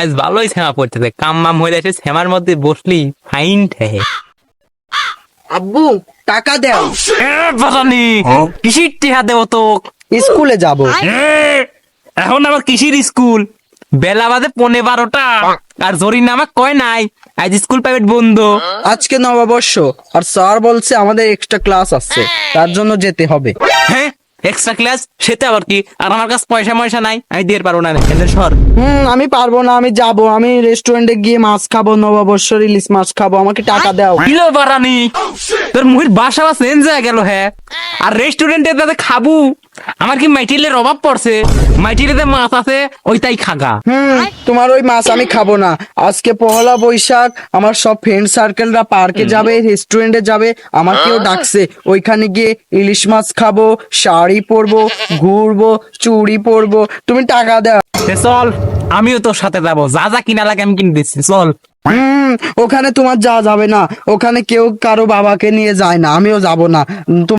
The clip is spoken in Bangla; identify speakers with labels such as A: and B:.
A: আজ ভালোই শ্যামা পড়তেছে, কাম মাম হয়ে যাচ্ছে, শ্যামার মধ্যে বসলি ফাইন ঠেহে।
B: আব্বু টাকা দাও,
A: বাটানি কিসির টিহা দেব তো?
B: স্কুলে যাব।
A: এখন আবার কিসির স্কুল? বেলা বাজে 11:30 আর জরির নামা কয় নাই আজ স্কুল প্রাইভেট বন্ধ।
B: আজকে নববর্ষ আর স্যার বলছে আমাদের এক্সট্রা ক্লাস আছে, তার জন্য যেতে হবে।
A: হ্যাঁ, এক্সট্রা ক্লাস সেটা আবার কি? আর আমার কাছে পয়সা নাই, আমি দিয়ে পারবো না। সর।
B: আমি পারবো না, আমি যাব। আমি রেস্টুরেন্টে গিয়ে মাছ খাবো, নববর্ষের ইলিশ মাছ খাবো, আমাকে টাকা দাও।
A: কিলো বারানি, তোর মুহির বাসা বা চেঞ্জ হয়ে গেল। হ্যাঁ, আর রেস্টুরেন্টে তাতে খাবো? আমার কি মাইটিলের অভাব পড়ছে? মাইটিলেতে মাছ আছে, ওইটাই খাগা।
B: তোমার ওই মাছ আমি খাবো না। আজকে পহেলা বৈশাখ, আমার সব ফ্রেন্ড সার্কেলরা পার্কে যাবে, রেস্টুরেন্টে যাবে, আমাকেও ডাকছে। ওইখানে গিয়ে ইলিশ মাছ খাবো, শাড়ি পরবো, ঘুরবো, চুড়ি পরবো। তুমি টাকা দাও।
A: চল, আমিও তোর সাথে যাবো, যা যা কিনা লাগে আমি কিনে দিচ্ছি, চল।
B: ওখানে তোমার যা যাবে না, ওখানে কেউ কারো বাবাকে নিয়ে যায় না, আমিও যাব না।